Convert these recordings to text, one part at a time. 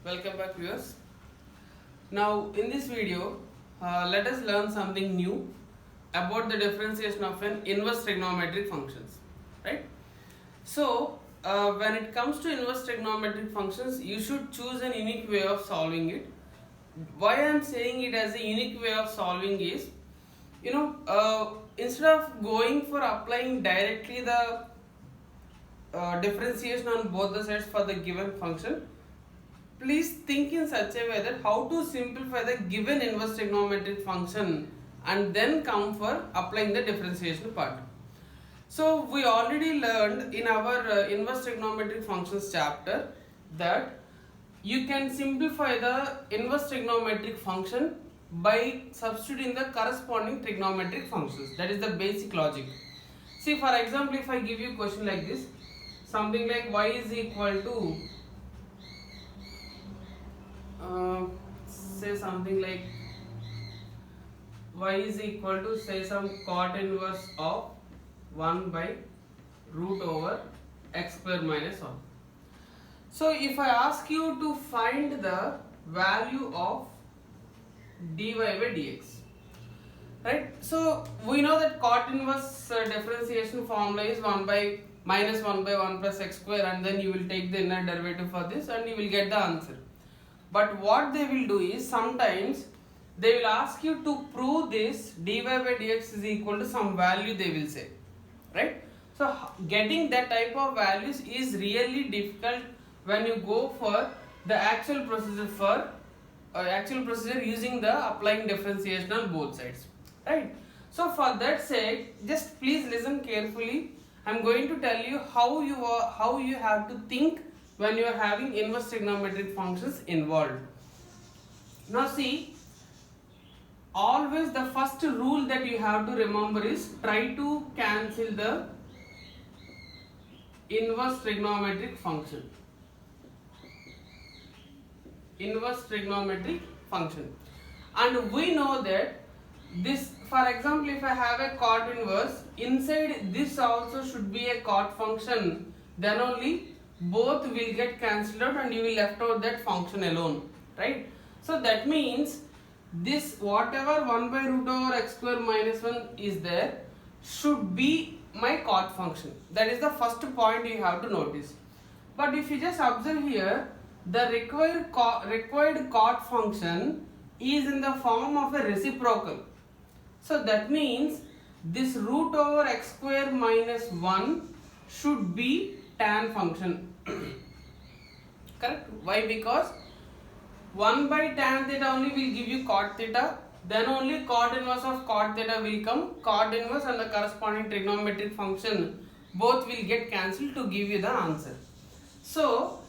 Welcome back, viewers. Now, in this video, let us learn something new about the differentiation of an inverse trigonometric functions. Right? So, when it comes to inverse trigonometric functions, you should choose an unique way of solving it. Why I am saying it as a unique way of solving is, instead of going for applying directly the differentiation on both the sides for the given function, please think in such a way that how to simplify the given inverse trigonometric function and then come for applying the differentiation part. So we already learned in our inverse trigonometric functions chapter that you can simplify the inverse trigonometric function by substituting the corresponding trigonometric functions. That is the basic logic. See, for example, if I give you a question like this, something like y is equal to say something like y is equal to say some cot inverse of 1 by root over x square minus 1. So if I ask you to find the value of dy by dx, right? So we know that cot inverse differentiation formula is 1 by minus 1 by 1 plus x square, and then you will take the inner derivative for this and you will get the answer. But what they will do is sometimes they will ask you to prove this dy by dx is equal to some value, they will say, right? So getting that type of values is really difficult when you go for the actual procedure using the applying differentiation on both sides, right? So for that sake, just please listen carefully. I am going to tell you how you have to think when you are having inverse trigonometric functions involved. Now see, always the first rule that you have to remember is try to cancel the inverse trigonometric function. Inverse trigonometric function. And we know that this, for example, if I have a cot inverse, inside this also should be a cot function, then only both will get cancelled out and you will left out that function alone, right? So that means this whatever 1 by root over x square minus 1 is there should be my cot function. That is the first point you have to notice. But if you just observe here, the required cot function is in the form of a reciprocal. So that means this root over x square minus 1 should be tan function. Correct? Why? Because 1 by tan theta only will give you cot theta, then only cot inverse of cot theta will come, cot inverse and the corresponding trigonometric function both will get cancelled to give you the answer. So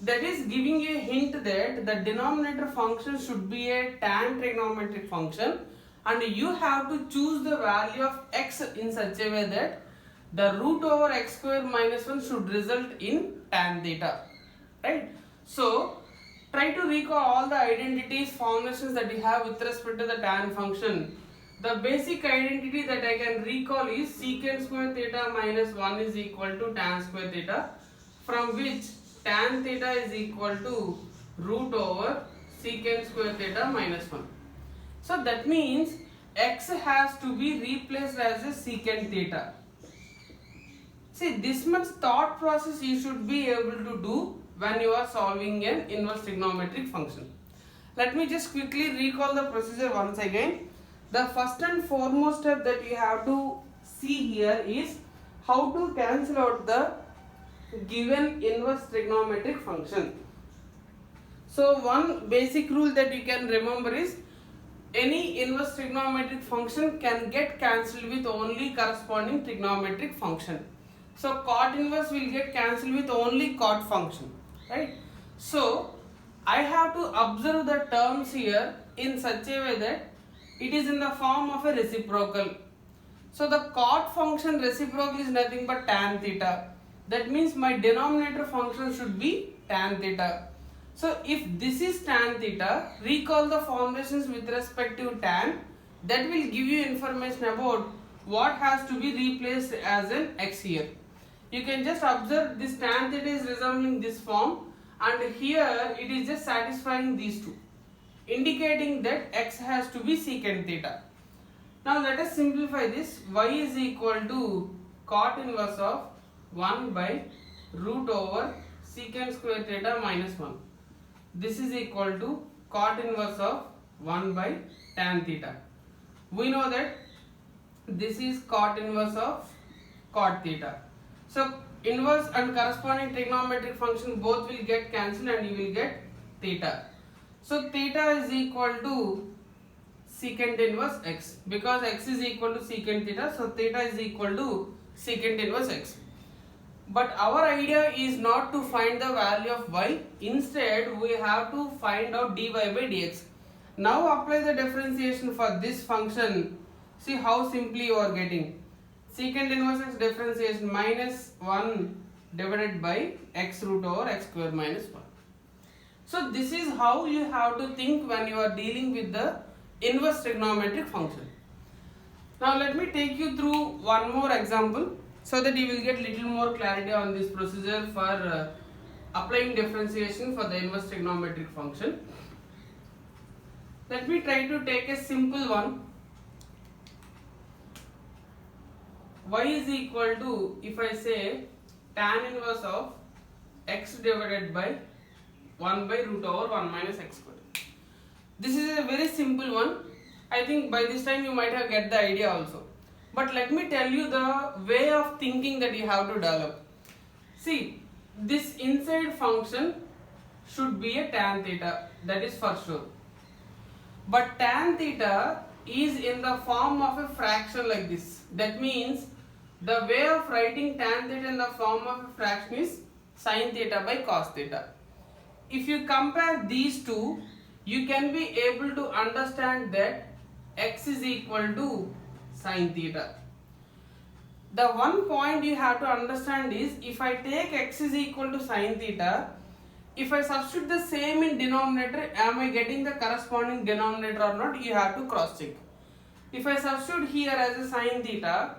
that is giving you a hint that the denominator function should be a tan trigonometric function, and you have to choose the value of x in such a way that the root over x square minus 1 should result in tan theta, right? So try to recall all the identities, formulations that you have with respect to the tan function. The basic identity that I can recall is secant square theta minus 1 is equal to tan square theta, from which tan theta is equal to root over secant square theta minus 1. So that means x has to be replaced as a secant theta. See, this much thought process you should be able to do when you are solving an inverse trigonometric function. Let me just quickly recall the procedure once again. The first and foremost step that you have to see here is how to cancel out the given inverse trigonometric function. So one basic rule that you can remember is any inverse trigonometric function can get cancelled with only corresponding trigonometric function. So cot inverse will get cancelled with only cot function, right? So I have to observe the terms here in such a way that it is in the form of a reciprocal. So the cot function reciprocal is nothing but tan theta. That means my denominator function should be tan theta. So if this is tan theta, recall the formulations with respect to tan. That will give you information about what has to be replaced as an x here. You can just observe this tan theta is resembling this form, and here it is just satisfying these two, indicating that x has to be secant theta. Now let us simplify this. Y is equal to cot inverse of 1 by root over secant square theta minus 1. This is equal to cot inverse of 1 by tan theta. We know that this is cot inverse of cot theta. So inverse and corresponding trigonometric function both will get cancelled and you will get theta. So theta is equal to secant inverse x, because x is equal to secant theta, so theta is equal to secant inverse x. But our idea is not to find the value of y, instead we have to find out dy by dx. Now apply the differentiation for this function. See how simply you are getting. Secant inverse x differentiation minus 1 divided by x root over x square minus 1. So this is how you have to think when you are dealing with the inverse trigonometric function. Now let me take you through one more example so that you will get little more clarity on this procedure for applying differentiation for the inverse trigonometric function. Let me try to take a simple one. Y is equal to, if I say tan inverse of x divided by 1 by root over 1 minus x square. This is a very simple one. I think by this time you might have get the idea also. But let me tell you the way of thinking that you have to develop. See, this inside function should be a tan theta, that is for sure. But tan theta is in the form of a fraction like this. That means the way of writing tan theta in the form of a fraction is sin theta by cos theta. If you compare these two, you can be able to understand that x is equal to sin theta. The one point you have to understand is, if I take x is equal to sin theta, if I substitute the same in denominator, am I getting the corresponding denominator or not? You have to cross check. If I substitute here as a sin theta,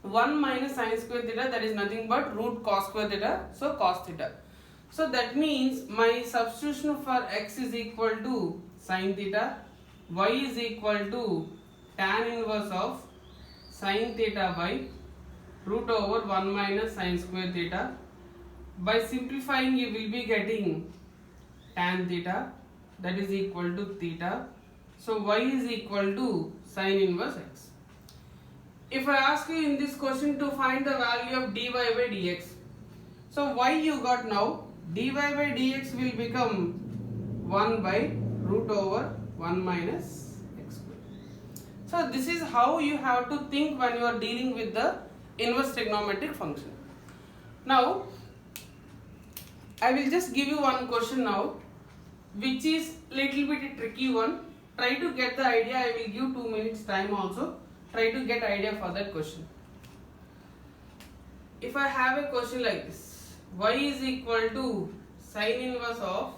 1 minus sin square theta, that is nothing but root cos square theta, so cos theta. So that means my substitution for x is equal to sin theta, y is equal to tan inverse of sin theta by root over 1 minus sin square theta. By simplifying, you will be getting tan theta, that is equal to theta. So y is equal to sin inverse x. If I ask you in this question to find the value of dy by dx, so y you got now, dy by dx will become 1 by root over 1 minus x square. So this is how you have to think when you are dealing with the inverse trigonometric function. Now I will just give you one question now, which is little bit a tricky one. Try to get the idea. I will give 2 minutes time also. Try to get idea for that question. If I have a question like this, y is equal to sin inverse of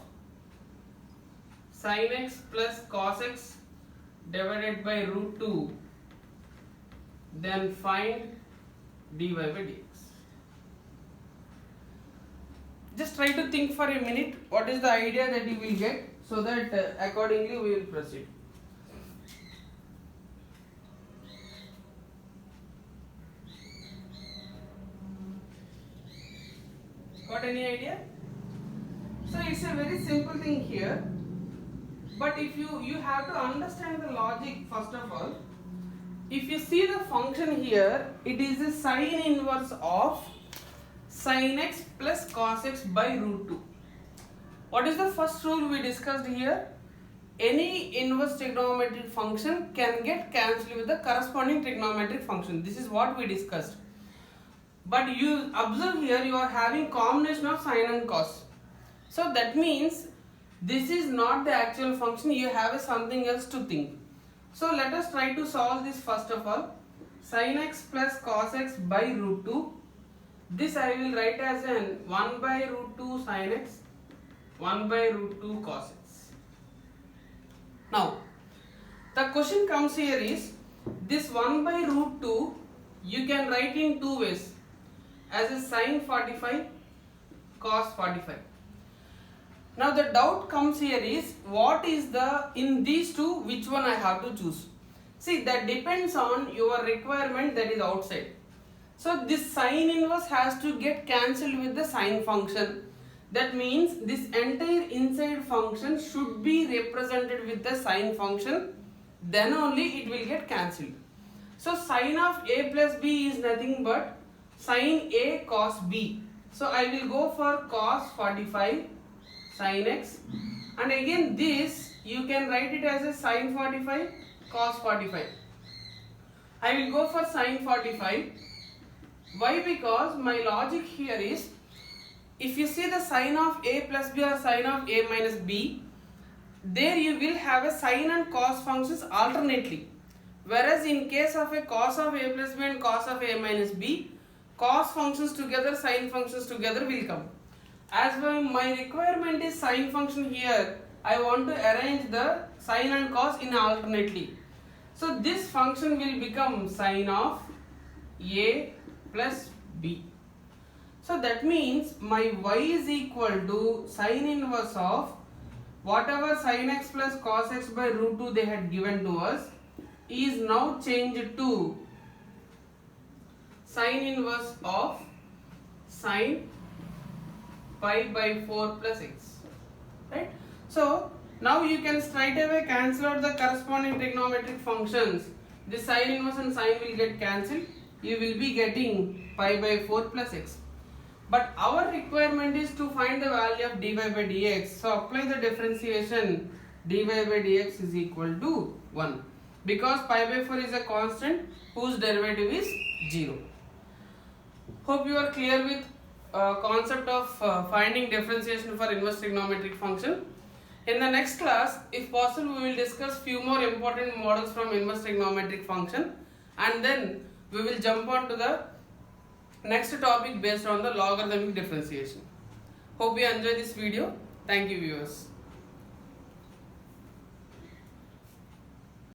sin x plus cos x divided by root 2, then find dy by dx. Just try to think for a minute what is the idea that you will get, so that accordingly we will proceed. Got any idea? So it's a very simple thing here, but if you have to understand the logic first of all. If you see the function here, it is a sin inverse of sin x plus cos x by root 2. What is the first rule we discussed here? Any inverse trigonometric function can get cancelled with the corresponding trigonometric function. This is what we discussed. But you observe here, you are having combination of sin and cos. So that means this is not the actual function, you have something else to think. So let us try to solve this first of all. Sin x plus cos x by root 2. This I will write as an 1 by root 2 sin x, 1 by root 2 cos x. Now, the question comes here is, this 1 by root 2 you can write in two ways, as a sin 45, cos 45. Now the doubt comes here is, what is the, in these two, which one I have to choose? See, that depends on your requirement that is outside. So this sine inverse has to get cancelled with the sine function. That means this entire inside function should be represented with the sine function, then only it will get cancelled. So sine of a plus b is nothing but sine a cos b. So I will go for cos 45 sin x, and again this you can write it as a sin 45 cos 45. I will go for sin 45. Why? Because my logic here is, if you see the sine of a plus b or sine of a minus b, there you will have a sine and cos functions alternately. Whereas in case of a cos of a plus b and cos of a minus b, cos functions together, sine functions together will come. As my requirement is sine function here, I want to arrange the sine and cos in alternately. So this function will become sine of a plus b. So that means my y is equal to sine inverse of whatever sin x plus cos x by root 2 they had given to us is now changed to sine inverse of sine pi by 4 plus x, right? So now you can straight away cancel out the corresponding trigonometric functions. The sine inverse and sine will get cancelled. You will be getting pi by 4 plus x. But our requirement is to find the value of dy by dx. So apply the differentiation, dy by dx is equal to 1. Because pi by 4 is a constant whose derivative is 0. Hope you are clear with concept of finding differentiation for inverse trigonometric function. In the next class, if possible, we will discuss few more important models from inverse trigonometric function, and then we will jump on to the next topic based on the logarithmic differentiation. Hope you enjoy this video. Thank you, viewers.